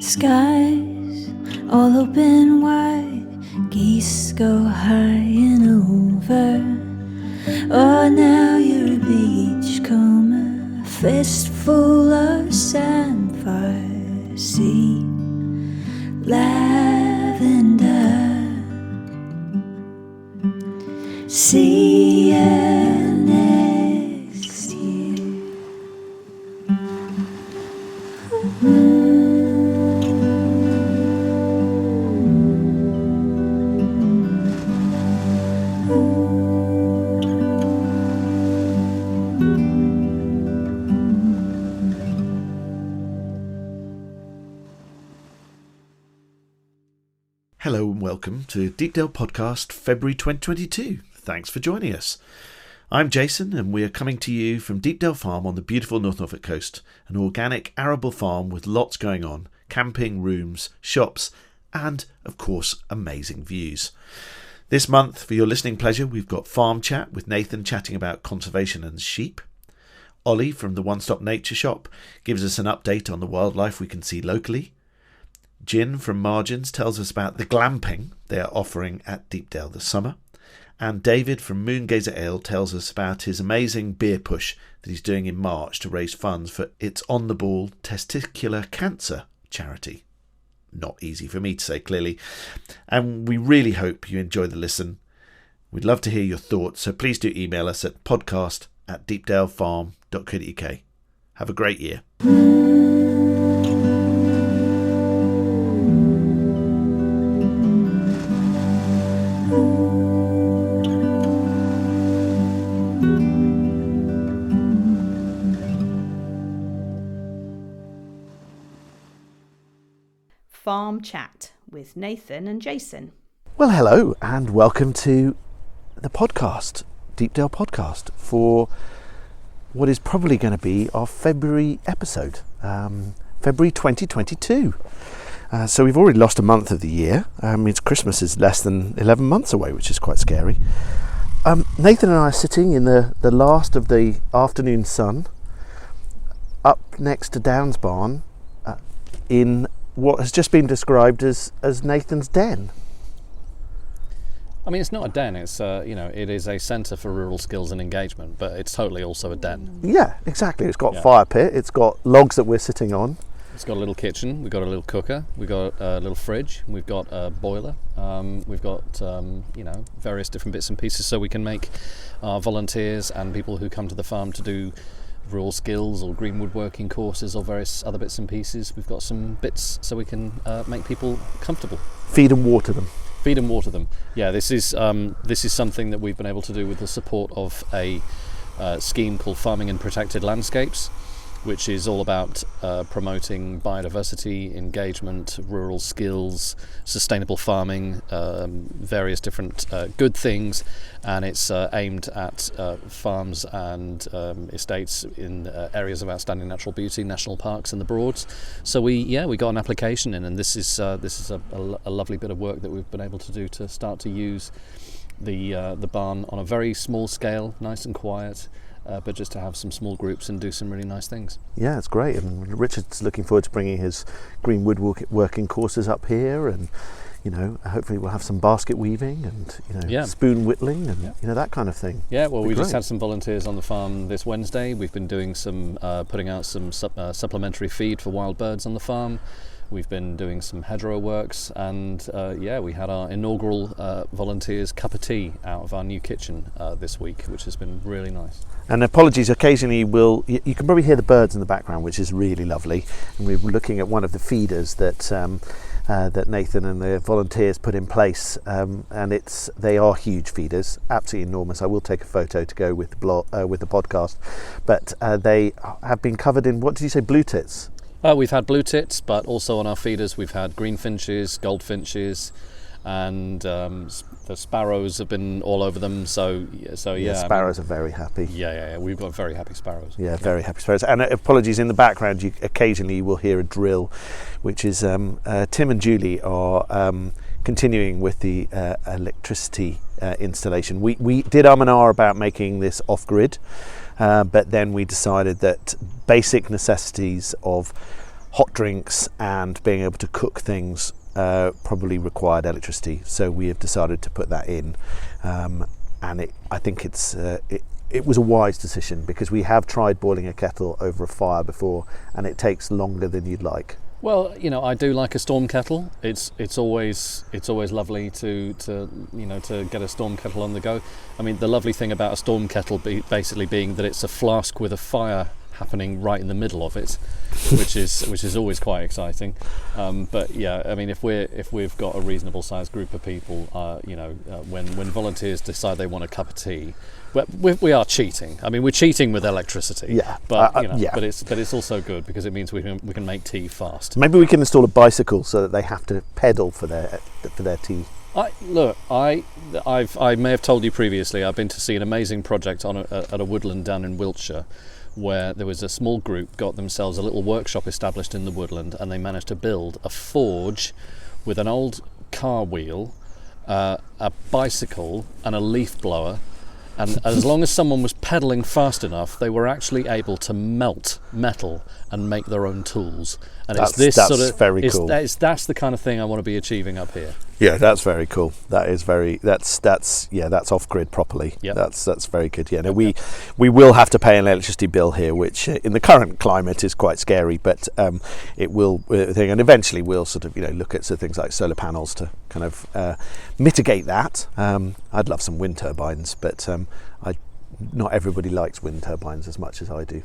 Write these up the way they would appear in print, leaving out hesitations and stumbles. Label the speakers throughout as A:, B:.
A: Skies all open wide, geese go high and over. Oh, now you're a beachcomber, a fistful of sandfire, sea, lavender. See you next year.
B: Hello and welcome to Deepdale Podcast, February 2022. Thanks for joining us. I'm Jason and we are coming to you from Deepdale Farm on the beautiful North Norfolk Coast, an organic arable farm with lots going on, camping, rooms, shops and, of course, amazing views. This month, for your listening pleasure, we've got Farm Chat with Nathan chatting about conservation and sheep. Ollie from the One Stop Nature Shop gives us an update on the wildlife we can see locally. Gin from Margins tells us about the glamping they are offering at Deepdale this summer. And David from Moongazer Ale tells us about his amazing beer push that he's doing in March to raise funds for its On the Ball Testicular Cancer charity. Not easy for me to say clearly. And we really hope you enjoy the listen. We'd love to hear your thoughts, so please do email us at podcast@deepdalefarm.co.uk. Have a great year.
C: Farm Chat with Nathan and Jason.
B: Well, hello and welcome to the podcast, Deepdale Podcast, for what is probably going to be our February episode, February 2022. So we've already lost a month of the year. Christmas is less than 11 months away, which is quite scary. Nathan and I are sitting in the last of the afternoon sun up next to Downs Barn in what has just been described as Nathan's den.
D: I mean, it's not a den. It's it is a centre for rural skills and engagement, but it's totally also a den.
B: Yeah, exactly. It's got fire pit. It's got logs that we're sitting on.
D: It's got a little kitchen. We've got a little cooker. We've got a little fridge. We've got a boiler. We've got various different bits and pieces, so we can make our volunteers and people who come to the farm to do rural skills or green woodworking courses or various other bits and pieces. We've got some bits so we can make people comfortable.
B: Feed and water them. Yeah, this is something that we've been able to do with the support of a scheme called Farming in Protected Landscapes, which is all about promoting biodiversity, engagement, rural skills, sustainable farming, various different good things, and it's aimed at farms and estates in areas of outstanding natural beauty, national parks and the Broads. So we got an application in, and this is a lovely bit of work that we've been able to do to start to use the barn on a very small scale, nice and quiet. But just to have some small groups and do some really nice things. Yeah, it's great. And Richard's looking forward to bringing his green woodworking courses up here, and hopefully we'll have some basket weaving and spoon whittling and that kind of thing. Yeah, well, we just had some volunteers on the farm this Wednesday. We've been doing some putting out some supplementary feed for wild birds on the farm. We've been doing some hedgerow works, and we had our inaugural volunteers cup of tea out of our new kitchen this week, which has been really nice. And apologies, occasionally you can probably hear the birds in the background, which is really lovely. And we were looking at one of the feeders that that Nathan and the volunteers put in place, and they are huge feeders, absolutely enormous. I will take a photo to go with the podcast, but they have been covered in, what did you say, blue tits? We've had blue tits, but also on our feeders we've had greenfinches, goldfinches, and the sparrows have been all over them. So sparrows are very happy. Yeah. We've got very happy sparrows. Yeah, very happy sparrows. And apologies, in the background, you occasionally will hear a drill, which is Tim and Julie are continuing with the electricity installation. We did and ah about making this off-grid. But then we decided that basic necessities of
E: hot drinks and being able to cook things probably required electricity. So we have decided to put that in, and I think it was a wise decision, because we have tried boiling a kettle over a fire before, and it takes longer than you'd like.
B: Well, I do like a storm kettle. It's always lovely to get a storm kettle on the go. I mean, the lovely thing about a storm kettle basically being that it's a flask with a fire happening right in the middle of it, which is always quite exciting. But yeah, I mean, if we've got a reasonable sized group of people, when volunteers decide they want a cup of tea, we are cheating. I mean, we're cheating with electricity.
E: Yeah,
B: but
E: yeah.
B: but it's also good because it means we can make tea fast.
E: Maybe we can install a bicycle so that they have to pedal for their tea.
B: I may have told you previously, I've been to see an amazing project at a woodland down in Wiltshire, where there was a small group got themselves a little workshop established in the woodland, and they managed to build a forge with an old car wheel, a bicycle and a leaf blower, and as long as someone was pedalling fast enough, they were actually able to melt metal and make their own tools. And
E: that's very cool.
B: That's the kind of thing I want to be achieving up here.
E: Yeah, that's very cool. That's off grid properly.
B: Yep.
E: That's very good. Yeah, no, we will have to pay an electricity bill here, which in the current climate is quite scary, but it will and eventually we'll sort of look at things like solar panels to kind of mitigate that. I'd love some wind turbines, but not everybody likes wind turbines as much as I do.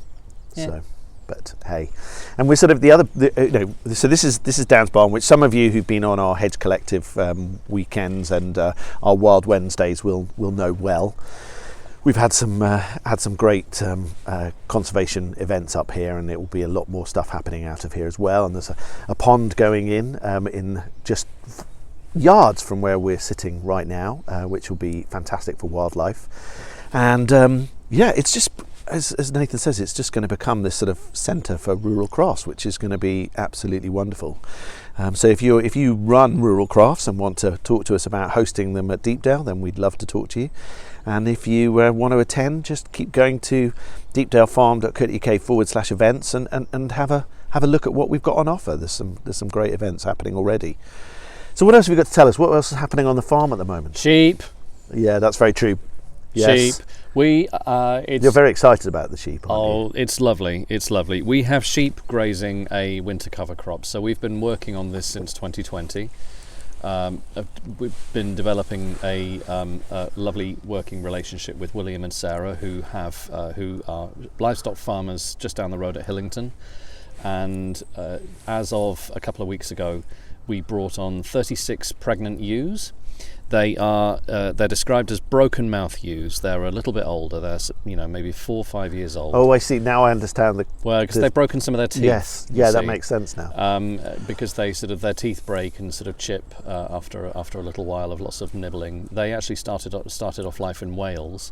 B: Yeah.
E: So. But hey, and we're sort of so this is Dan's Barn, which some of you who've been on our Hedge Collective weekends and our Wild Wednesdays will know well. We've had some great conservation events up here, and it will be a lot more stuff happening out of here as well. And there's a pond going in just yards from where we're sitting right now, which will be fantastic for wildlife. And it's just. As Nathan says, it's just going to become this sort of centre for rural crafts, which is going to be absolutely wonderful. So if you run rural crafts and want to talk to us about hosting them at Deepdale, then we'd love to talk to you. And if you want to attend, just keep going to deepdalefarm.co.uk/events and have a look at what we've got on offer. There's some great events happening already. So what else have you got to tell us? What else is happening on the farm at the moment?
B: Sheep.
E: Yeah, that's very true. Yes.
B: Sheep. You're
E: very excited about the sheep, aren't you?
B: It's lovely. It's lovely. We have sheep grazing a winter cover crop, so we've been working on this since 2020. We've been developing a lovely working relationship with William and Sarah, who are livestock farmers just down the road at Hillington. And as of a couple of weeks ago, we brought on 36 pregnant ewes. They're described as broken mouth ewes. They're a little bit older. They're maybe 4 or 5 years old.
E: Oh, I see. Now I understand
B: because they've broken some of their teeth.
E: Yes, yeah, that makes sense now.
B: Because their teeth break and sort of chip after a little while of lots of nibbling. They actually started off life in Wales,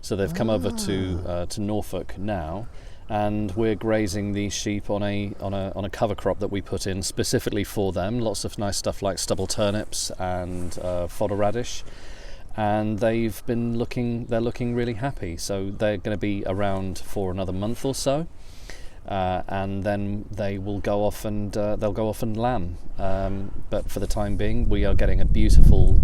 B: so they've come over to Norfolk now. And we're grazing these sheep on a cover crop that we put in specifically for them. Lots of nice stuff like stubble turnips and fodder radish, and they're looking really happy. So they're going to be around for another month or so, and then they will go off and lamb. But for the time being, we are getting a beautiful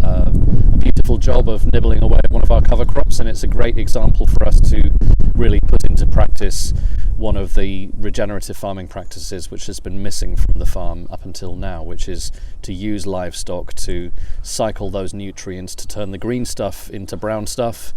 B: job of nibbling away at one of our cover crops, and it's a great example for us to really put into practice one of the regenerative farming practices which has been missing from the farm up until now, which is to use livestock to cycle those nutrients, to turn the green stuff into brown stuff,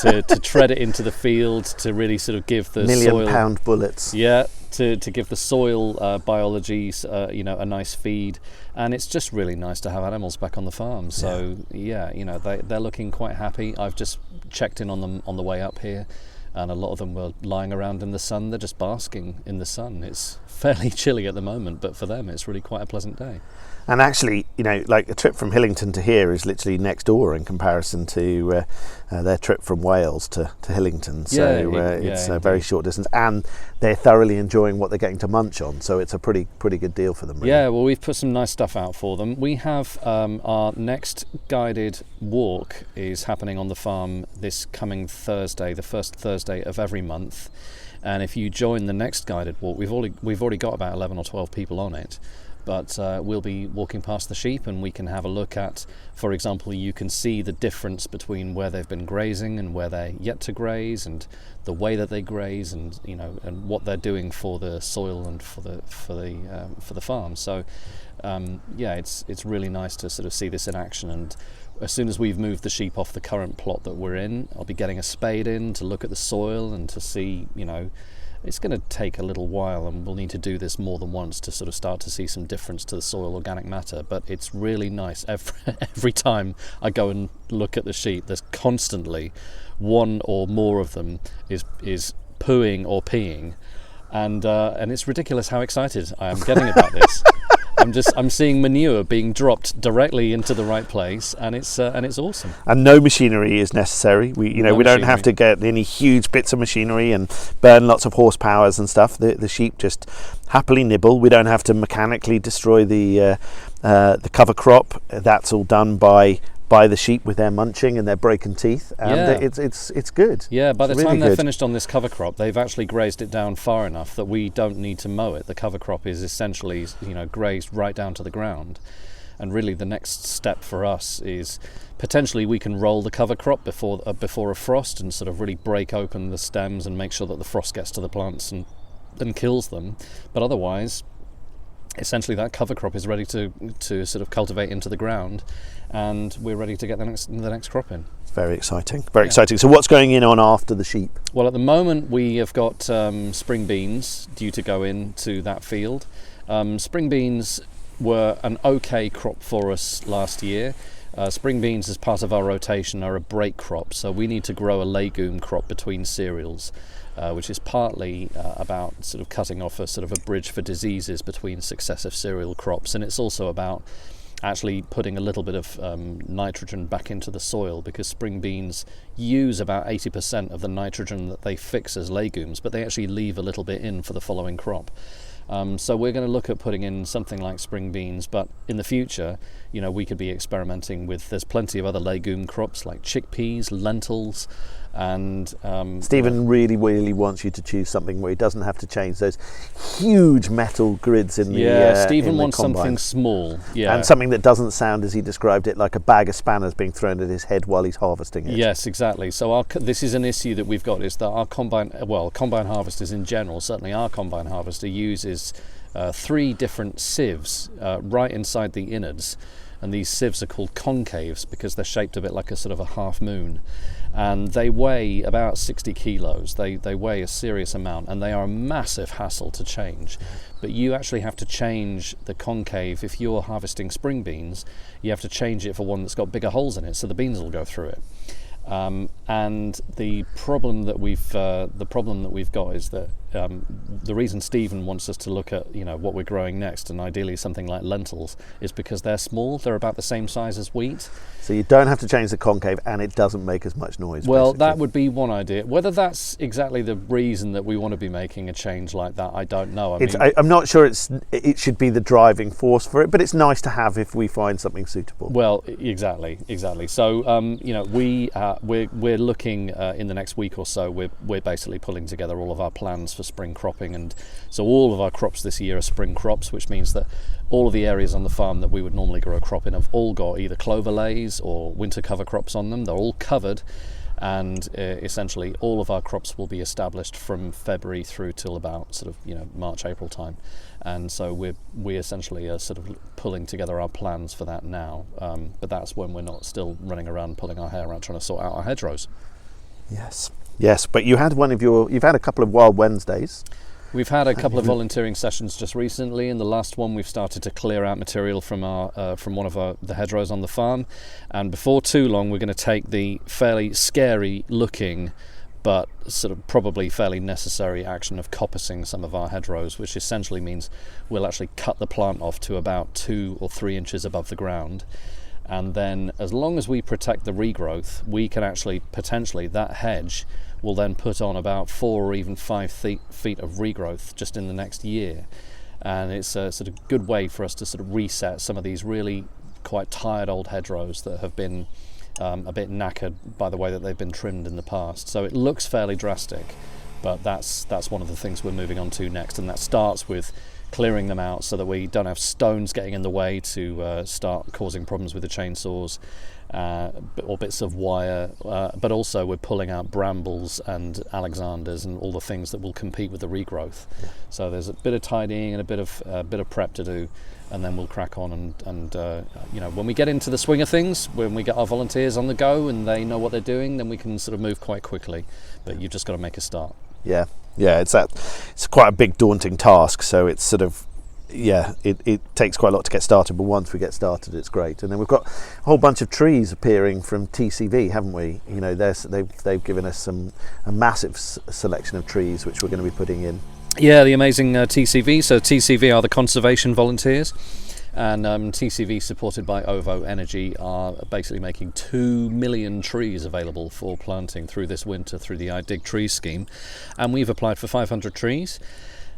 B: to tread it into the field, to really sort of give the
E: £1,000,000 bullets.
B: Yeah, to give the soil biology a nice feed. And it's just really nice to have animals back on the farm. So they're looking quite happy. I've just checked in on them on the way up here, and a lot of them were lying around in the sun. They're just basking in the sun. It's fairly chilly at the moment, but for them it's really quite a pleasant day.
E: And actually, like a trip from Hillington to here is literally next door in comparison to their trip from Wales to Hillington. So it's a very short distance, and they're thoroughly enjoying what they're getting to munch on. So it's a pretty good deal for them, really.
B: Yeah, well, we've put some nice stuff out for them. We have our next guided walk is happening on the farm this coming Thursday, the first Thursday of every month. And if you join the next guided walk, we've already got about 11 or 12 people on it, but we'll be walking past the sheep, and we can have a look at, for example, you can see the difference between where they've been grazing and where they're yet to graze, and the way that they graze, and and what they're doing for the soil and for the farm. So it's really nice to sort of see this in action. And as soon as we've moved the sheep off the current plot that we're in, I'll be getting a spade in to look at the soil and to see, it's going to take a little while, and we'll need to do this more than once to sort of start to see some difference to the soil organic matter. But it's really nice. Every time I go and look at the sheep, there's constantly one or more of them is pooing or peeing, and it's ridiculous how excited I am getting about this. I'm seeing manure being dropped directly into the right place, and it's awesome.
E: And no machinery is necessary. We don't have to get any huge bits of machinery and burn lots of horsepowers and stuff. The sheep just happily nibble. We don't have to mechanically destroy the cover crop. That's all done by the sheep with their munching and their broken teeth, and it's good.
B: Yeah, by the
E: really
B: time they're
E: good.
B: finished on this cover crop, they've actually grazed it down far enough that we don't need to mow it. The cover crop is essentially, grazed right down to the ground. And really the next step for us is potentially we can roll the cover crop before a frost and sort of really break open the stems and make sure that the frost gets to the plants and kills them. But otherwise, essentially that cover crop is ready to sort of cultivate into the ground, and we're ready to get the next crop in.
E: Very exciting, very exciting. So what's going in on after the sheep?
B: Well, at the moment we have got spring beans due to go into that field. Spring beans were an okay crop for us last year. Spring beans, as part of our rotation, are a break crop, so we need to grow a legume crop between cereals, which is partly about sort of cutting off a bridge for diseases between successive cereal crops, and it's also about actually putting a little bit of nitrogen back into the soil, because spring beans use about 80% of the nitrogen that they fix as legumes, but they actually leave a little bit in for the following crop. So we're going to look at putting in something like spring beans, but in the future, we could be experimenting with, there's plenty of other legume crops like chickpeas, lentils, and
E: Stephen really, really wants you to choose something where he doesn't have to change those huge metal grids in the
B: Stephen
E: in the
B: wants
E: combine.
B: something small,
E: and something that doesn't sound, as he described it, like a bag of spanners being thrown at his head while he's harvesting it.
B: Yes, exactly. So this is an issue that we've got, is that our combine harvesters in general, certainly our combine harvester, uses 3 different sieves right inside the innards, and these sieves are called concaves because they're shaped a bit like a sort of a half moon, and they weigh about 60 kilos. They weigh a serious amount, and they are a massive hassle to change. But you actually have to change the concave. If you're harvesting spring beans, you have to change it for one that's got bigger holes in it, so the beans will go through it. And the problem that we've got is that the reason Stephen wants us to look at what we're growing next, and ideally something like lentils, is because they're small. They're about the same size as wheat.
E: So you don't have to change the concave, and it doesn't make as much noise.
B: Well,
E: basically.
B: that would be one idea. Whether that's exactly the reason that we want to be making a change like that, I don't know.
E: I'm not sure it should be the driving force for it, but it's nice to have if we find something suitable.
B: Well, exactly. So we're looking in the next week or so. We're basically pulling together all of our plans for spring cropping, and so all of our crops this year are spring crops, which means that all of the areas on the farm that we would normally grow a crop in have all got either clover lays or winter cover crops on them. They're all covered, and essentially all of our crops will be established from February through till about March, April time. And so we essentially are sort of pulling together our plans for that now, but that's when we're not still running around pulling our hair out trying to sort out our hedgerows.
E: Yes, but you've had a couple of Wild Wednesdays.
B: We've had a couple of volunteering sessions just recently. In the last one, we've started to clear out material from one of the hedgerows on the farm, and before too long, we're going to take the fairly scary looking, but sort of probably fairly necessary action of coppicing some of our hedgerows, which essentially means we'll actually cut the plant off to about 2 or 3 inches above the ground. And then, as long as we protect the regrowth, we can actually potentially, that hedge will then put on about 4 or even 5 feet of regrowth just in the next year. And it's a sort of good way for us to sort of reset some of these really quite tired old hedgerows that have been a bit knackered by the way that they've been trimmed in the past. So it looks fairly drastic, But that's one of the things we're moving on to next, and that starts with clearing them out so that we don't have stones getting in the way to start causing problems with the chainsaws, or bits of wire, but also we're pulling out brambles and Alexanders and all the things that will compete with the regrowth. So there's a bit of tidying and a bit of prep to do, and then we'll crack on and when we get into the swing of things, when we get our volunteers on the go and they know what they're doing, then we can sort of move quite quickly. But you've just got to make a start.
E: Yeah, it's quite a big, daunting task. So it's sort of, it takes quite a lot to get started. But once we get started, it's great. And then we've got a whole bunch of trees appearing from TCV, haven't we? You know, they've given us a massive selection of trees which we're going to be putting in.
B: Yeah, the amazing TCV. So TCV are the conservation volunteers. And TCV, supported by OVO Energy, are basically making 2 million trees available for planting through this winter through the I Dig Trees scheme. And we've applied for 500 trees.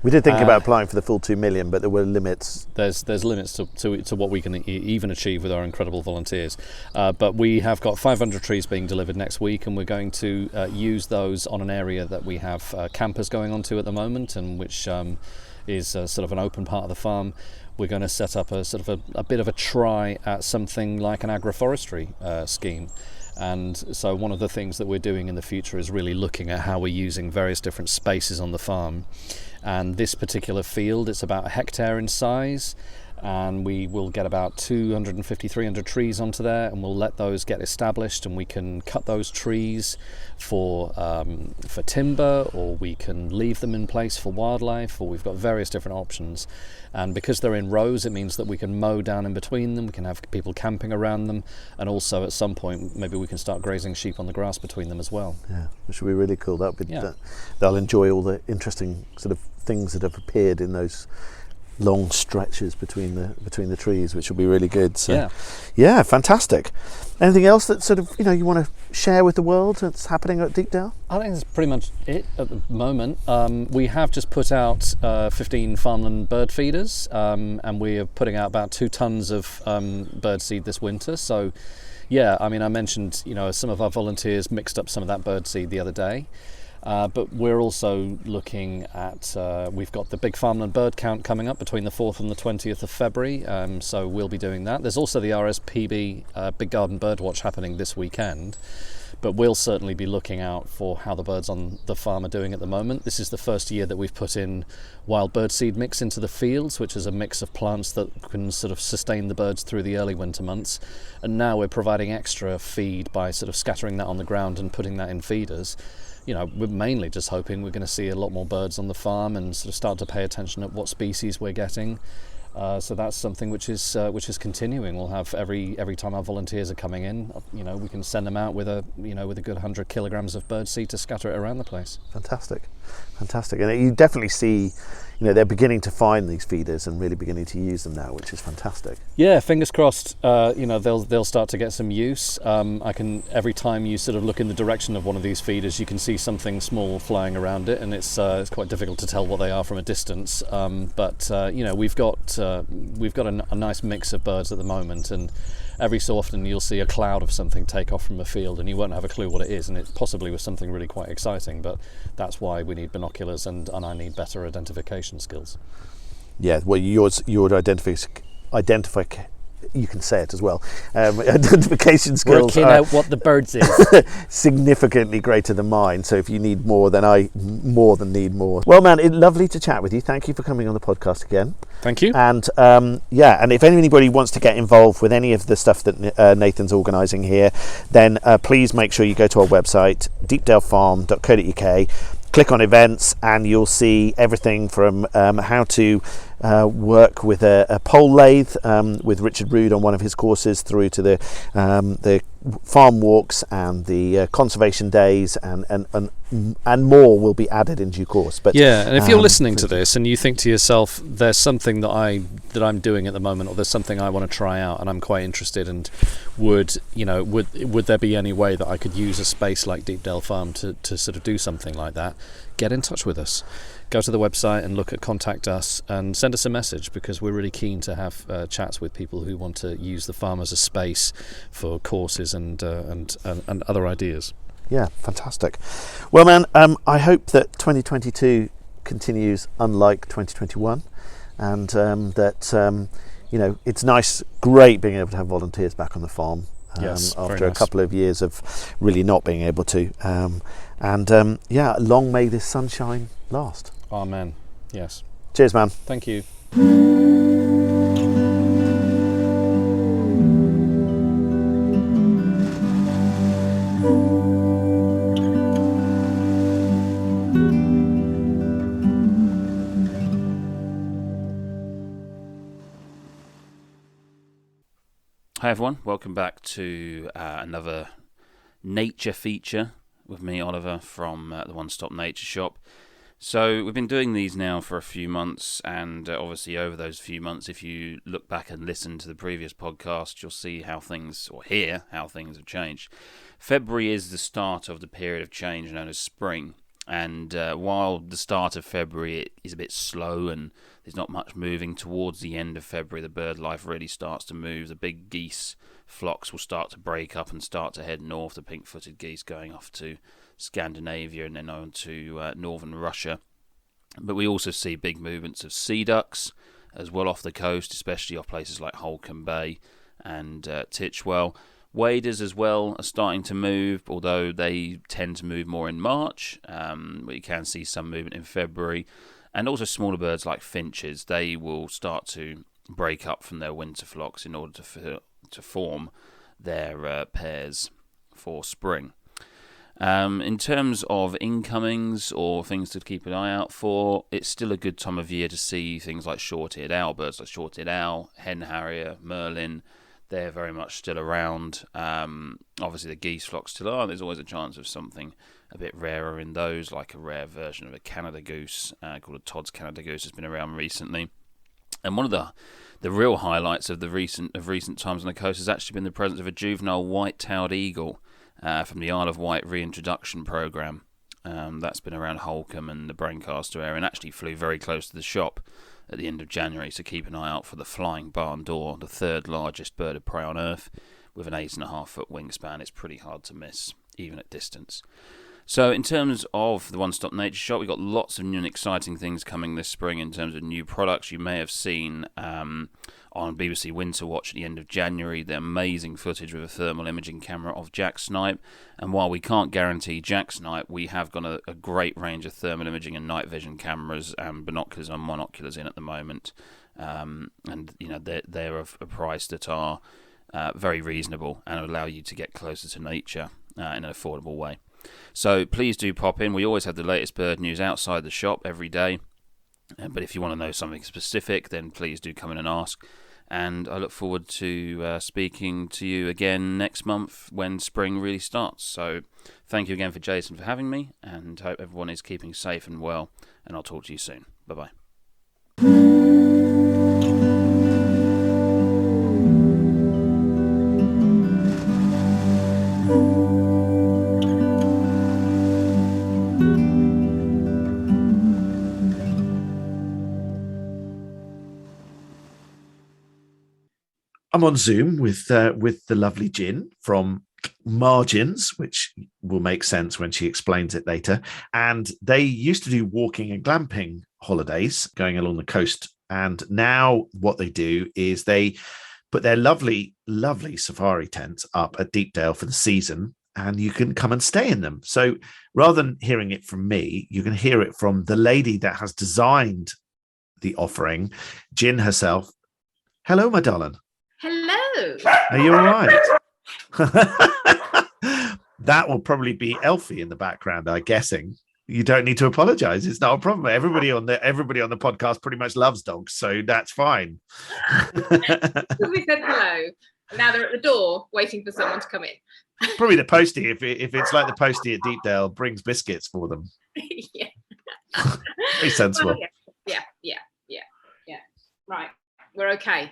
E: We did think about applying for the full 2 million, but there were limits.
B: There's limits to what we can even achieve with our incredible volunteers. But we have got 500 trees being delivered next week, and we're going to use those on an area that we have campers going onto at the moment, and which is sort of an open part of the farm. We're going to set up a sort of a bit of a try at something like an agroforestry scheme. And so one of the things that we're doing in the future is really looking at how we're using various different spaces on the farm. And this particular field, it's about 1 hectare in size, and we will get about 250, 300 trees onto there, and we'll let those get established, and we can cut those trees for timber, or we can leave them in place for wildlife, or we've got various different options. And because they're in rows, it means that we can mow down in between them, we can have people camping around them, and also at some point maybe we can start grazing sheep on the grass between them as well.
E: Yeah, which will be really cool. They'll enjoy all the interesting sort of things that have appeared in those long stretches between the trees, which will be really good. So yeah, fantastic. Anything else that sort of you want to share with the world that's happening at Deepdale?
B: I think that's pretty much it at the moment. We have just put out 15 farmland bird feeders, and we are putting out about 2 tons of bird seed this winter. So yeah, I mean, I mentioned some of our volunteers mixed up some of that bird seed the other day. But we're also looking at, we've got the big farmland bird count coming up between the 4th and the 20th of February, so we'll be doing that. There's also the RSPB Big Garden Bird Watch happening this weekend, but we'll certainly be looking out for how the birds on the farm are doing at the moment. This is the first year that we've put in wild bird seed mix into the fields, which is a mix of plants that can sort of sustain the birds through the early winter months, and now we're providing extra feed by sort of scattering that on the ground and putting that in feeders. We're mainly just hoping we're going to see a lot more birds on the farm and sort of start to pay attention at what species we're getting. So that's something which is continuing. We'll have every time our volunteers are coming in, we can send them out with a good 100 kilograms of bird seed to scatter it around the place.
E: Fantastic, and you definitely see, they're beginning to find these feeders and really beginning to use them now, which is fantastic.
B: Yeah, fingers crossed. They'll start to get some use. Every time you sort of look in the direction of one of these feeders, you can see something small flying around it, and it's quite difficult to tell what they are from a distance. But we've got a nice mix of birds at the moment, and every so often you'll see a cloud of something take off from a field, and you won't have a clue what it is, and it possibly was something really quite exciting. But that's why we need binoculars, and I need better identification skills.
E: Yeah, well, your identify. You can say it as well. Identification skills
B: working out what the birds is
E: significantly greater than mine. So if you need more, then I more than need more. Well, man, it's lovely to chat with you. Thank you for coming on the podcast again.
B: Thank you.
E: And and if anybody wants to get involved with any of the stuff that Nathan's organising here, then please make sure you go to our website, deepdalefarm.co.uk. Click on events, and you'll see everything from how to work with a pole lathe with Richard Rood on one of his courses, through to the farm walks and the conservation days, and more will be added in due course. But
B: yeah, and if you're listening to this and you think to yourself, there's something that I'm doing at the moment, or there's something I want to try out and I'm quite interested, and would there be any way that I could use a space like Deepdale Farm to sort of do something like that, get in touch with us. Go to the website and look at Contact Us and send us a message, because we're really keen to have chats with people who want to use the farm as a space for courses and other ideas.
E: Yeah, fantastic. Well, man, I hope that 2022 continues unlike 2021, and that it's great being able to have volunteers back on the farm.
B: Yes, very
E: after a
B: nice.
E: couple of years of really not being able to. Long may this sunshine last.
B: Amen. Yes.
E: Cheers, man.
B: Thank you. Hi everyone, welcome back to another nature feature with me, Oliver, from the One Stop Nature Shop. So we've been doing these now for a few months, and obviously over those few months, if you look back and listen to the previous podcast, you'll see how things, or hear how things have changed. February is the start of the period of change known as spring, and while the start of February is a bit slow and there's not much moving, towards the end of February the bird life really starts to move. The big geese flocks will start to break up and start to head north, the pink-footed geese going off to Scandinavia and then on to northern Russia. But we also see big movements of sea ducks as well off the coast, especially off places like Holcombe Bay and Titchwell. Waders as well are starting to move, although they tend to move more in March. But you can see some movement in February. And also smaller birds like finches, they will start to break up from their winter flocks in order to form their pairs for spring. In terms of incomings or things to keep an eye out for, it's still a good time of year to see things like short-eared owl, birds like short-eared owl, hen harrier, merlin. They're very much still around. Obviously the geese flocks still are. There's always a chance of something a bit rarer in those, like a rare version of a Canada goose called a Todd's Canada goose has been around recently. And one of the real highlights of recent times on the coast has actually been the presence of a juvenile white-tailed eagle from the Isle of Wight reintroduction programme. That's been around Holcombe and the Brancaster area and actually flew very close to the shop at the end of January, so keep an eye out for the flying barn door, the third largest bird of prey on Earth, with an 8.5-foot wingspan. It's pretty hard to miss, even at distance. So in terms of the One Stop Nature Shop, we've got lots of new and exciting things coming this spring in terms of new products. You may have seen on BBC Winter Watch at the end of January the amazing footage with a thermal imaging camera of jack snipe. And while we can't guarantee jack snipe, we have got a great range of thermal imaging and night vision cameras and binoculars and monoculars in at the moment. And they're of a price that are very reasonable and allow you to get closer to nature in an affordable way. So please do pop in. We always have the latest bird news outside the shop every day. But if you want to know something specific, then please do come in and ask. And I look forward to speaking to you again next month when spring really starts. So thank you again for Jason for having me, and hope everyone is keeping safe and well. And I'll talk to you soon. Bye-bye.
E: I'm on Zoom with the lovely Jin from Margins, which will make sense when she explains it later. And they used to do walking and glamping holidays going along the coast. And now what they do is they put their lovely, lovely safari tents up at Deepdale for the season, and you can come and stay in them. So rather than hearing it from me, you can hear it from the lady that has designed the offering, Jin herself. Hello, my darling.
F: Hello.
E: Are you all right? That will probably be Elfie in the background, I'm guessing. You don't need to apologize. It's not a problem. Everybody on the podcast pretty much loves dogs, so that's fine.
F: We said hello. And now they're at the door waiting for someone to come in.
E: Probably the postie, if it's like the postie at Deepdale, brings biscuits for them.
F: Yeah.
E: Very sensible.
F: Well, yeah. Right. We're okay.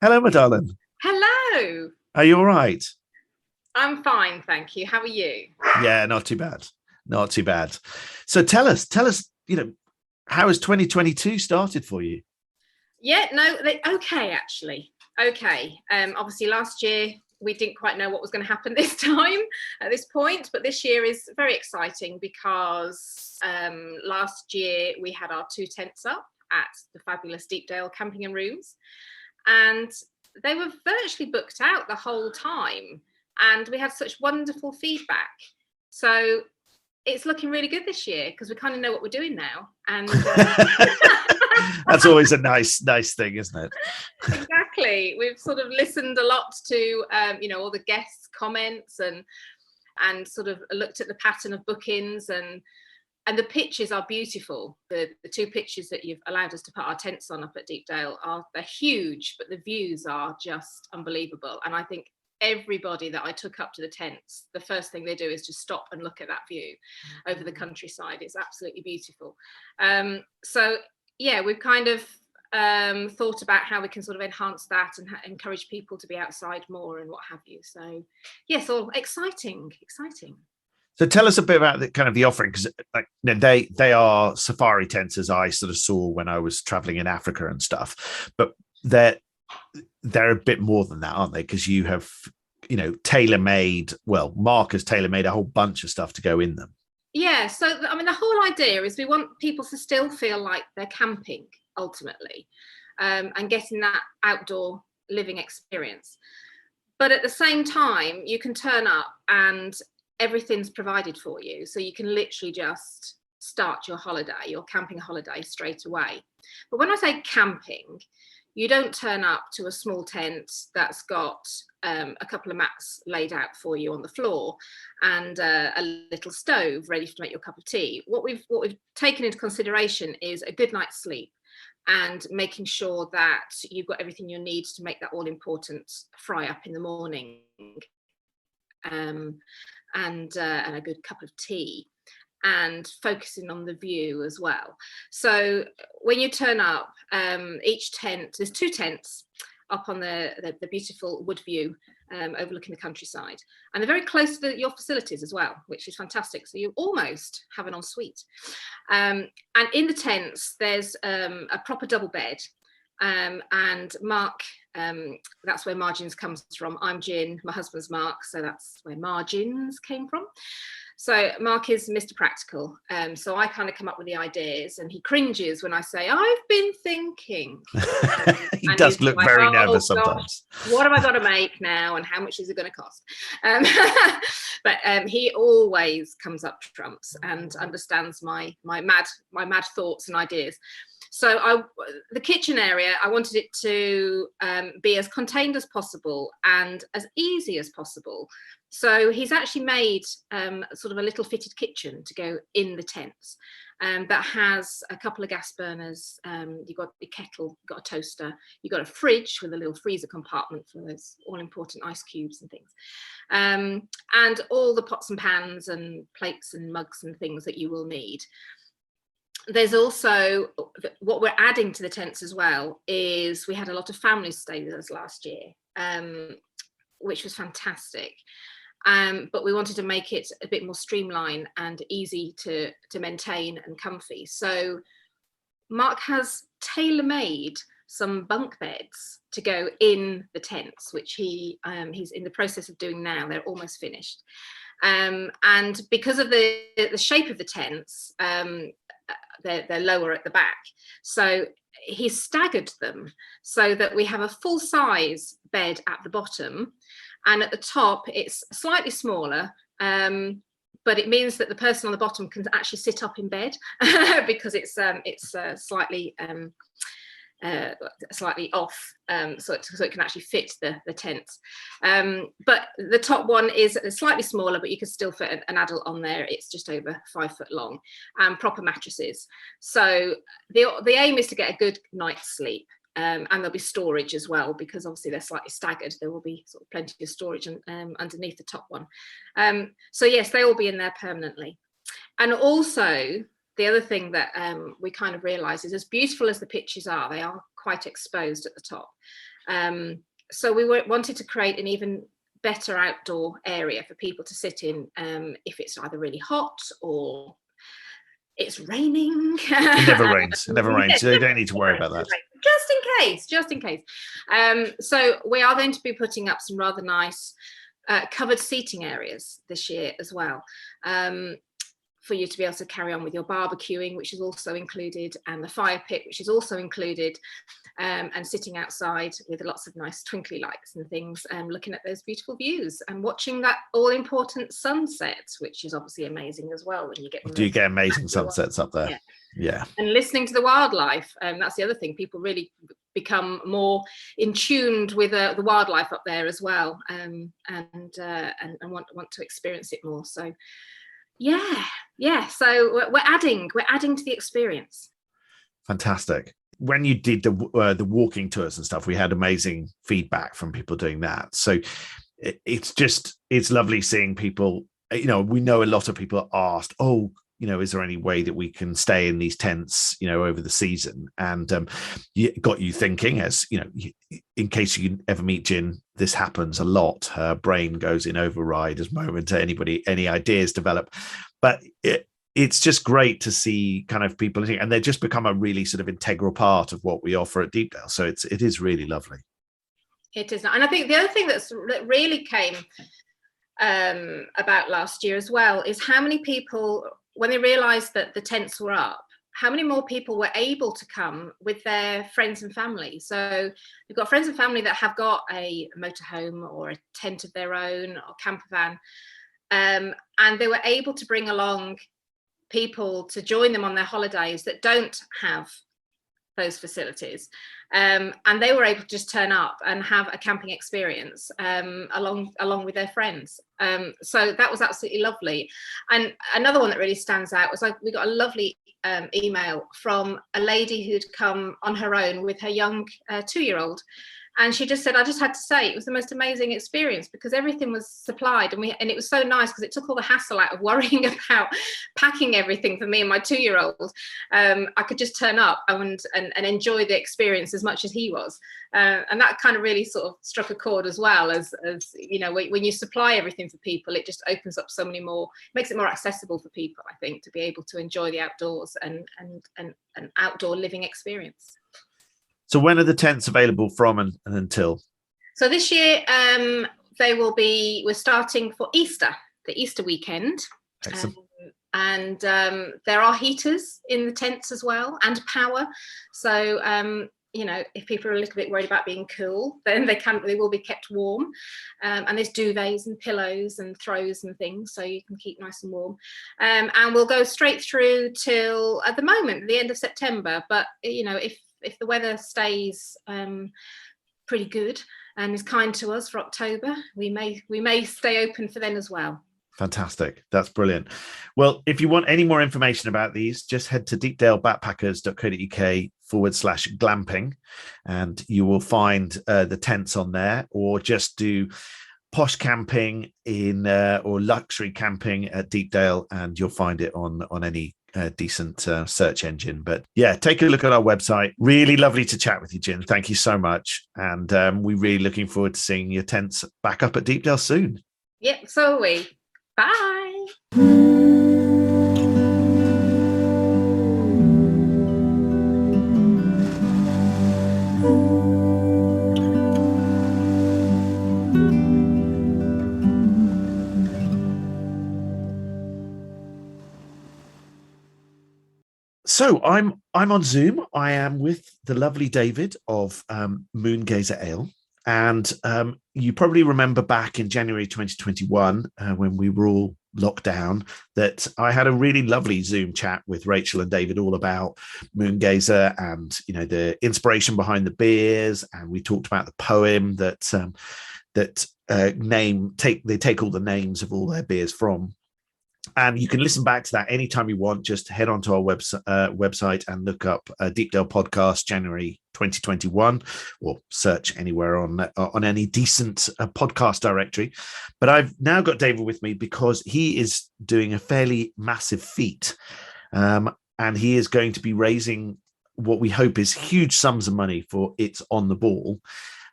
E: Hello, my darling.
F: Hello.
E: Are you all right?
F: I'm fine, thank you. How are you?
E: Yeah, not too bad. Not too bad. So tell us, how has 2022 started for you?
F: Yeah, no, okay, actually. Okay. Obviously last year we didn't quite know what was going to happen this time at this point, but this year is very exciting because last year we had our 2 tents up at the fabulous Deepdale Camping and Rooms, and they were virtually booked out the whole time, and we had such wonderful feedback. So it's looking really good this year because we kind of know what we're doing now, and
E: that's always a nice thing, isn't it?
F: Exactly. We've sort of listened a lot to all the guests' comments and sort of looked at the pattern of bookings, and the pictures are beautiful. The 2 pictures that you've allowed us to put our tents on up at Deepdale they're huge, but the views are just unbelievable. And I think everybody that I took up to the tents, the first thing they do is just stop and look at that view over the countryside. It's absolutely beautiful. So yeah, we've kind of thought about how we can sort of enhance that and encourage people to be outside more and what have you. So yes, all exciting.
E: So tell us a bit about the kind of the offering, because they are safari tents, as I sort of saw when I was traveling in Africa and stuff, but they're a bit more than that, aren't they? Because you have tailor-made, Mark has tailor-made a whole bunch of stuff to go in them.
F: Yeah, so I mean the whole idea is we want people to still feel like they're camping ultimately, and getting that outdoor living experience, but at the same time you can turn up and everything's provided for you, so you can literally just start your camping holiday straight away. But when I say camping, you don't turn up to a small tent that's got a couple of mats laid out for you on the floor and a little stove ready to make your cup of tea. What we've taken into consideration is a good night's sleep and making sure that you've got everything you need to make that all important fry up in the morning, and a good cup of tea, and focusing on the view as well. So when you turn up, each tent, there's 2 tents up on the beautiful wood view overlooking the countryside, and they're very close to your facilities as well, which is fantastic. So you almost have an ensuite, and in the tents there's a proper double bed, and Mark, that's where Margins comes from. I'm Gin, my husband's Mark, so that's where Margins came from. So Mark is Mr. Practical, so I kind of come up with the ideas, and he cringes when I say, I've been thinking.
E: He does look like, very nervous sometimes.
F: What have I got to make now, and how much is it going to cost? But he always comes up trumps and understands my mad thoughts and ideas. So the kitchen area, I wanted it to be as contained as possible and as easy as possible. So he's actually made sort of a little fitted kitchen to go in the tents that has a couple of gas burners. You've got the kettle, you've got a toaster, you've got a fridge with a little freezer compartment for those all important ice cubes and things. And all the pots and pans and plates and mugs and things that you will need. There's also, what we're adding to the tents as well is we had a lot of families stay with us last year, which was fantastic. But we wanted to make it a bit more streamlined and easy to maintain and comfy. So Mark has tailor-made some bunk beds to go in the tents, which he's in the process of doing now. They're almost finished. And because of the shape of the tents, they're lower at the back. So he's staggered them so that we have a full-size bed at the bottom, and at the top it's slightly smaller, but it means that the person on the bottom can actually sit up in bed because it's slightly off, so it can actually fit the tents. But the top one is slightly smaller, but you can still fit an adult on there. It's just over 5 foot long, and proper mattresses. So the aim is to get a good night's sleep, and there'll be storage as well, because obviously they're slightly staggered. There will be sort of plenty of storage underneath the top one. So yes, they will be in there permanently. And also, the other thing that we kind of realised is, as beautiful as the pictures are, they are quite exposed at the top. So we wanted to create an even better outdoor area for people to sit in if it's either really hot or it's raining.
E: It never rains. It never rains. So you don't need to worry about that.
F: Just in just in case. So we are going to be putting up some rather nice covered seating areas this year as well, for you to be able to carry on with your barbecuing, which is also included, and the fire pit, which is also included, and sitting outside with lots of nice twinkly lights and things, and looking at those beautiful views and watching that all-important sunset, which is obviously amazing as well when you get.
E: Do you get amazing sunsets up there? Yeah. And
F: listening to the wildlife, that's the other thing. People really become more in tuned with the wildlife up there as well, and want to experience it more. So. So we're adding to the experience.
E: Fantastic. When you did the walking tours and stuff, we had amazing feedback from people doing that. So it's lovely seeing people. We know a lot of people asked, is there any way that we can stay in these tents, over the season? And got you thinking, as in case you ever meet Gin, this happens a lot. Her brain goes in override as moment to any ideas develop. But it's just great to see kind of people, and they just become a really sort of integral part of what we offer at Deepdale. So it is really lovely.
F: It is. And I think the other thing that really came about last year as well is how many people, when they realised that the tents were up, how many more people were able to come with their friends and family. So we've got friends and family that have got a motorhome or a tent of their own or camper van, and they were able to bring along people to join them on their holidays that don't have those facilities, and they were able to just turn up and have a camping experience along with their friends. So that was absolutely lovely. And another one that really stands out was we got a lovely email from a lady who'd come on her own with her young 2-year-old. And she just said, I just had to say, it was the most amazing experience because everything was supplied. And it was so nice because it took all the hassle out of worrying about packing everything for me and my 2-year-old. I could just turn up and enjoy the experience as much as he was. And that kind of really sort of struck a chord as well, as when you supply everything for people, it just opens up so many more, makes it more accessible for people, I think, to be able to enjoy the outdoors and an outdoor living experience.
E: So when are the tents available from and until?
F: So this year we're starting for Easter, the Easter weekend.
E: Excellent.
F: And there are heaters in the tents as well and power. So, if people are a little bit worried about being cool, then they will be kept warm. And there's duvets and pillows and throws and things, so you can keep nice and warm. And we'll go straight through till, at the moment, the end of September. But, if the weather stays pretty good and is kind to us for October, we may stay open for then as well.
E: Fantastic. That's brilliant. Well, if you want any more information about these, just head to deepdalebackpackers.co.uk/glamping and you will find the tents on there, or just do posh camping or luxury camping at Deepdale and you'll find it on any decent search engine. But yeah, take a look at our website. Really lovely to chat with you, Gin. Thank you so much. And we're really looking forward to seeing your tents back up at Deepdale soon.
F: Yep, so are we. Bye.
E: So I'm on Zoom. I am with the lovely David of Moongazer Ale. And you probably remember back in January 2021, when we were all locked down, that I had a really lovely Zoom chat with Rachel and David all about Moongazer and, the inspiration behind the beers. And we talked about the poem that they take all the names of all their beers from. And you can listen back to that anytime you want. Just head onto our website and look up Deepdale Podcast January 2021, or search anywhere on any decent podcast directory. But I've now got David with me because he is doing a fairly massive feat, and he is going to be raising what we hope is huge sums of money for It's on the Ball,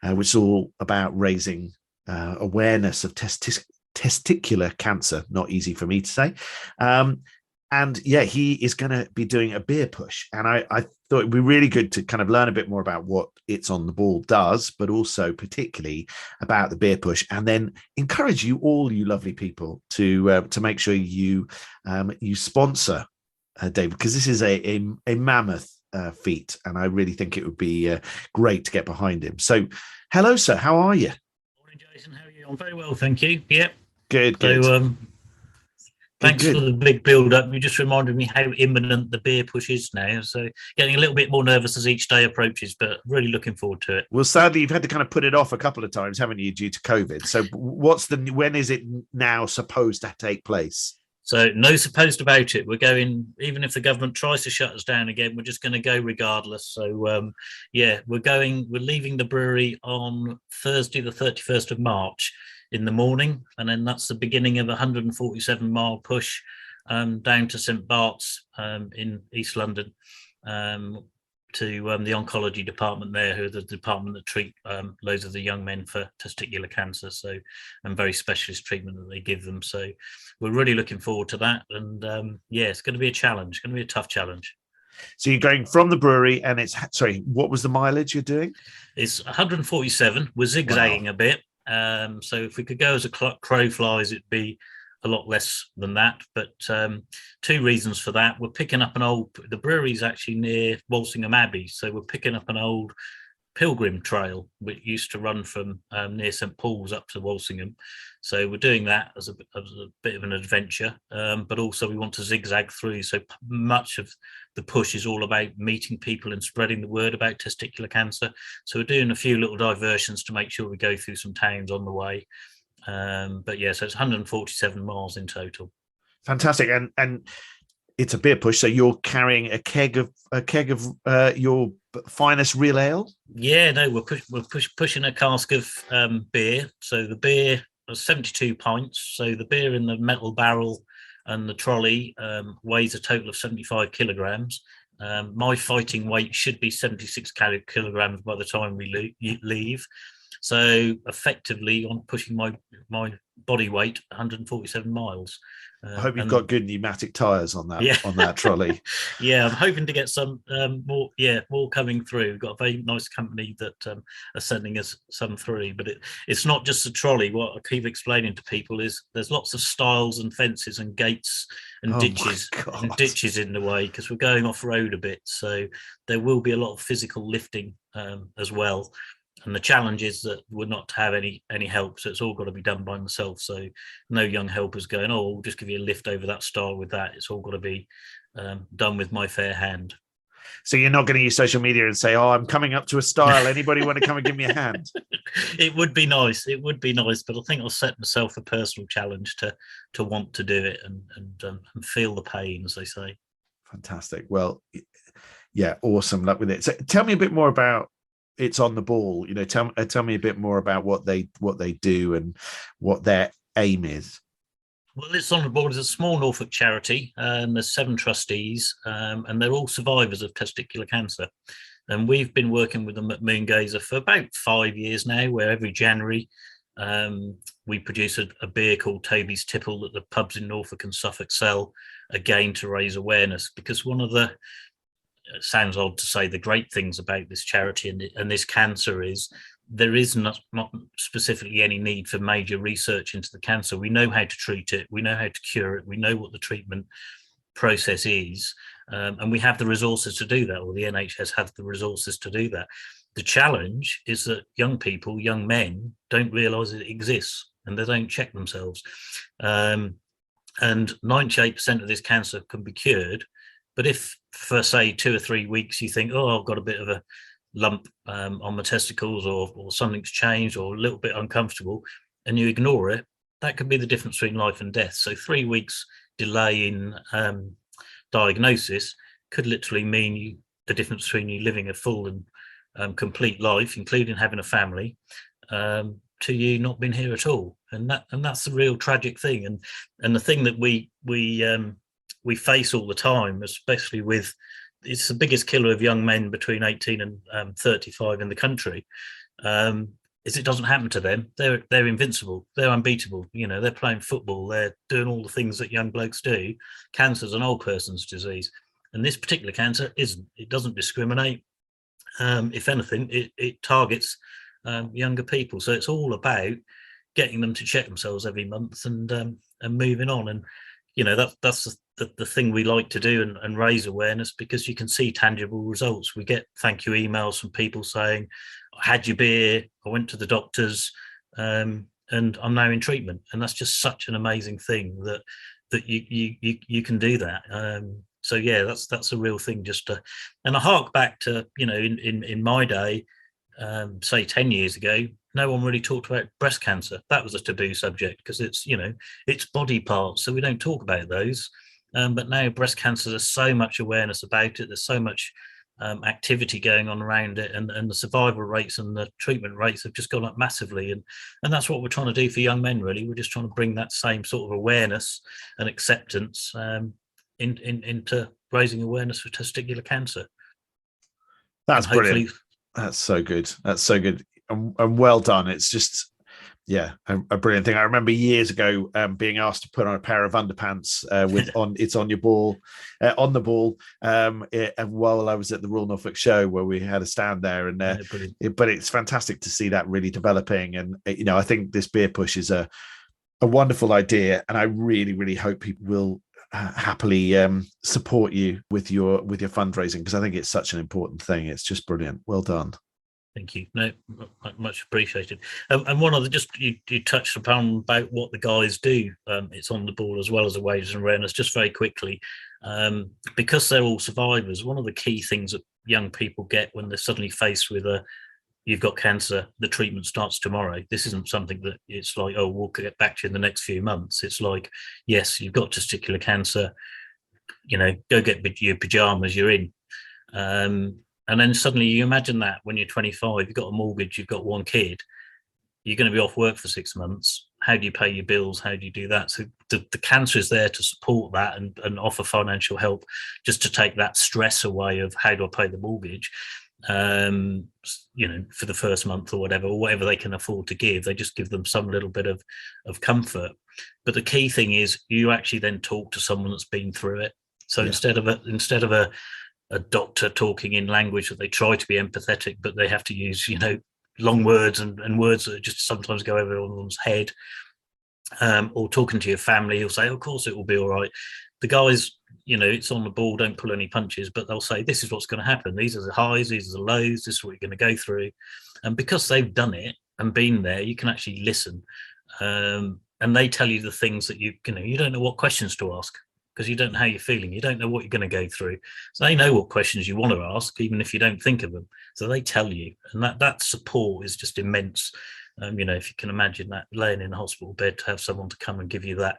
E: which is all about raising awareness of testicular cancer. Not easy for me to say. And yeah, he is going to be doing a beer push. And I thought it'd be really good to kind of learn a bit more about what It's on the Ball does, but also particularly about the beer push, and then encourage you all, you lovely people, to make sure you sponsor David, because this is a mammoth feat, and I really think it would be great to get behind him. So, hello, sir. How are you?
G: Morning, Jason. How are you? I'm very well, thank you. Yep.
E: Good.
G: So, thanks for the big build-up. You just reminded me how imminent the beer push is now. So, getting a little bit more nervous as each day approaches, but really looking forward to it.
E: Well, sadly, you've had to kind of put it off a couple of times, haven't you, due to COVID? So, when is it now supposed to take place?
G: So, no supposed about it. We're going, even if the government tries to shut us down again, we're just going to go regardless. So, we're leaving the brewery on Thursday, the 31st of March in the morning. And then that's the beginning of a 147-mile push down to St. Bart's in East London to the oncology department there, who are the department that treat loads of the young men for testicular cancer. So, and very specialist treatment that they give them. So, we're really looking forward to that. And it's going to be a challenge. It's going to be a tough challenge.
E: So you're going from the brewery, and what was the mileage you're doing?
G: It's 147. We're zigzagging a bit. So if we could go as a crow flies, it'd be a lot less than that. But two reasons for that. We're picking up the brewery's actually near Walsingham Abbey. So we're picking up an old pilgrim trail which used to run from near St. Paul's up to Walsingham. So we're doing that as a bit of an adventure, but also we want to zigzag through. So much of the push is all about meeting people and spreading the word about testicular cancer. So we're doing a few little diversions to make sure we go through some towns on the way. So it's 147 miles in total.
E: Fantastic. And it's a beer push, so you're carrying a keg of your finest real ale.
G: Yeah, no, we're pushing a cask of beer. So the beer was 72 pints. So the beer in the metal barrel and the trolley weighs a total of 75 kilograms. My fighting weight should be 76 kilograms by the time we leave. So effectively, I'm pushing my body weight 147 miles.
E: I hope you've got good pneumatic tyres on that trolley.
G: Yeah, I'm hoping to get some more coming through. We've got a very nice company that are sending us some through, but it's not just a trolley. What I keep explaining to people is there's lots of stiles and fences and gates and ditches in the way, because we're going off road a bit. So there will be a lot of physical lifting as well. And the challenge is that we're not to have any help, so it's all got to be done by myself. So no young helpers going, we'll just give you a lift over that stile with that. It's all got to be done with my fair hand.
E: So you're not going to use social media and say, I'm coming up to a stile. Anybody want to come and give me a hand?
G: It would be nice. It would be nice. But I think I'll set myself a personal challenge to want to do it and feel the pain, as they say.
E: Fantastic. Well, yeah, awesome. Luck with it. So tell me a bit more about It's on the Ball. Tell me a bit more about what they do and what their aim is.
G: Well, It's on the Ball is a small Norfolk charity, and there's 7 trustees, and they're all survivors of testicular cancer. And we've been working with them at Moongazer for about 5 years now, where every January we produce a beer called Toby's Tipple that the pubs in Norfolk and Suffolk sell, again to raise awareness. Because one of the, it sounds odd to say, the great things about this charity and this cancer is there is not specifically any need for major research into the cancer. We know how to treat it, we know how to cure it, we know what the treatment process is, and we have the resources to do that, or the NHS have the resources to do that. The challenge is that young people, young men, don't realise it exists, and they don't check themselves. And 98% of this cancer can be cured. But if for, say, 2 or 3 weeks you think, I've got a bit of a lump on my testicles, or something's changed, or a little bit uncomfortable, and you ignore it, that could be the difference between life and death. So 3 weeks delay in diagnosis could literally mean the difference between you living a full and complete life, including having a family, to you not being here at all. And that's the real tragic thing. And the thing that we face all the time, especially with, it's the biggest killer of young men between 18 and 35 in the country, is it doesn't happen to them. They're invincible. They're unbeatable. They're playing football. They're doing all the things that young blokes do. Cancer's an old person's disease. And this particular cancer isn't. It doesn't discriminate. If anything, it targets younger people. So it's all about getting them to check themselves every month and moving on. And that's the thing we like to do and raise awareness, because you can see tangible results. We get thank you emails from people saying, I had your beer, I went to the doctors, and I'm now in treatment. And that's just such an amazing thing that you can do that. So yeah, that's a real thing. And I hark back to, in my day, say 10 years ago, no one really talked about breast cancer. That was a taboo subject because it's body parts, so we don't talk about those. But now breast cancer, there's so much awareness about it. There's so much activity going on around it, and the survival rates and the treatment rates have just gone up massively. And that's what we're trying to do for young men, really. We're just trying to bring that same sort of awareness and acceptance into raising awareness for testicular cancer.
E: That's brilliant. That's so good. That's so good. And well done. It's just, a brilliant thing. I remember years ago being asked to put on a pair of underpants with "It's on your ball," on the ball, while I was at the Royal Norfolk Show, where we had a stand there. And but it's fantastic to see that really developing. And I think this beer push is a wonderful idea, and I really, really hope people will happily support you with your fundraising, because I think it's such an important thing. It's just brilliant. Well done.
G: Thank you. No, much appreciated. And one of the, you touched upon about what the guys do. It's on the ball as well as awareness and awareness. Just very quickly, because they're all survivors. One of the key things that young people get when they're suddenly faced with you've got cancer, the treatment starts tomorrow. This isn't something that it's like, oh, we'll get back to you in the next few months. It's like, yes, you've got testicular cancer, go get your pajamas, you're in. And then suddenly you imagine that when you're 25, you've got a mortgage, you've got one kid, you're going to be off work for 6 months. How do you pay your bills? How do you do that? So the cancer is there to support that and offer financial help, just to take that stress away of how do I pay the mortgage, for the first month or whatever they can afford to give. They just give them some little bit of comfort. But the key thing is you actually then talk to someone that's been through it. So instead of a doctor talking in language that they try to be empathetic, but they have to use, long words and words that just sometimes go over everyone's head, or talking to your family, you'll say, of course it will be all right. The guys, it's on the ball, don't pull any punches, but they'll say, this is what's going to happen. These are the highs, these are the lows, this is what you're going to go through. And because they've done it and been there, you can actually listen. And they tell you the things that you don't know what questions to ask, because you don't know how you're feeling. You don't know what you're going to go through. So they know what questions you want to ask, even if you don't think of them. So they tell you, and that support is just immense. If you can imagine that, laying in a hospital bed, to have someone to come and give you that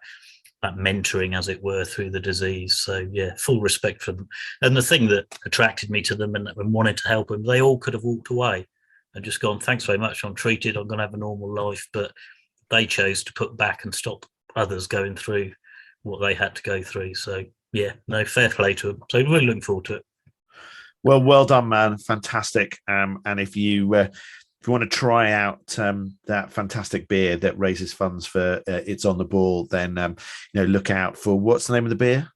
G: mentoring, as it were, through the disease. So yeah, full respect for them. And the thing that attracted me to them and wanted to help them, they all could have walked away and just gone, thanks very much, I'm treated, I'm going to have a normal life. But they chose to put back and stop others going through what they had to go through. So yeah, no, fair play to them. So really looking forward to it.
E: Well done, man. Fantastic. And if you want to try out that fantastic beer that raises funds for It's on the Ball, then look out for, what's the name of the beer?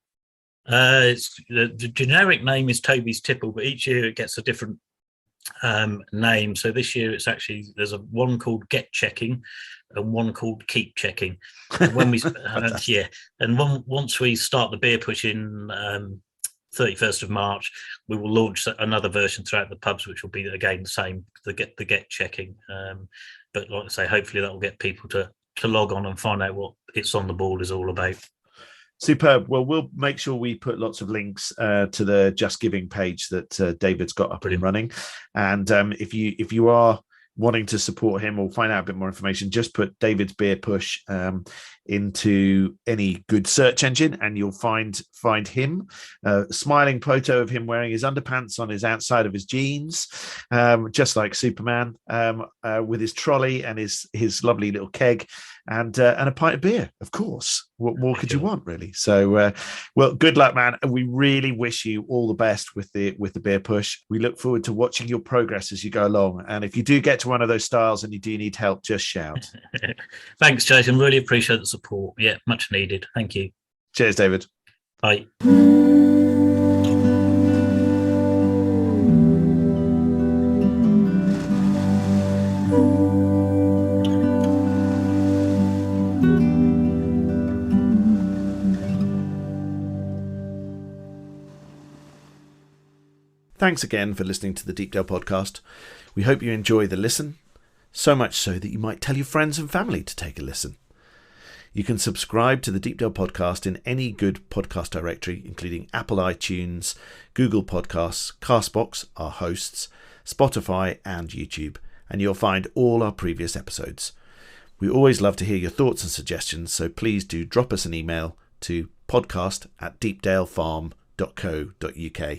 G: It's the generic name is Toby's Tipple, but each year it gets a different name. So this year it's actually, there's one called Get Checking and one called Keep Checking. And when we once we start the beer push in 31st of March, we will launch another version throughout the pubs, which will be again the same, the Get Checking. But like I say, hopefully that will get people to log on and find out what It's on the Ball is all about.
E: Superb. Well, we'll make sure we put lots of links to the Just Giving page that David's got up and running. And if you are wanting to support him or find out a bit more information, just put David's Beer Push into any good search engine, and you'll find him. Smiling photo of him wearing his underpants on his outside of his jeans, just like Superman, with his trolley and his lovely little keg, and a pint of beer, of course. What more could you want, really? So, well, good luck, man. And we really wish you all the best with the beer push. We look forward to watching your progress as you go along. And if you do get to one of those styles and you do need help, just shout.
G: Thanks, Jason. Really appreciate the support. Yeah, much needed. Thank you.
E: Cheers, David.
G: Bye.
E: Thanks again for listening to the Deepdale Podcast. We hope you enjoy the listen, so much so that you might tell your friends and family to take a listen. You can subscribe to the Deepdale Podcast in any good podcast directory, including Apple iTunes, Google Podcasts, Castbox, our hosts, Spotify and YouTube, and you'll find all our previous episodes. We always love to hear your thoughts and suggestions, so please do drop us an email to podcast@deepdalefarm.co.uk.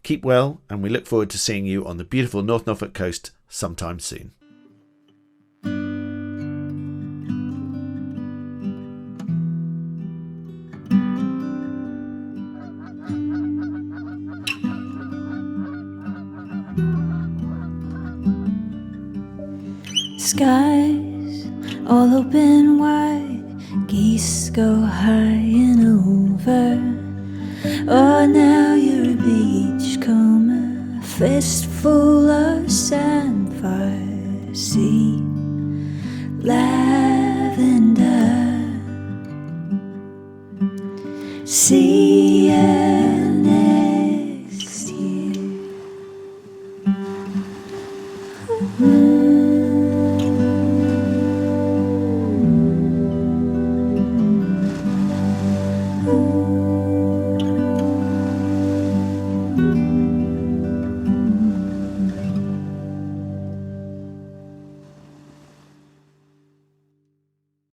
E: Keep well, and we look forward to seeing you on the beautiful North Norfolk Coast sometime soon.
A: Skies all open wide, geese go high and over. Oh, now you're a beachcomber, a fistful of sandfire sea.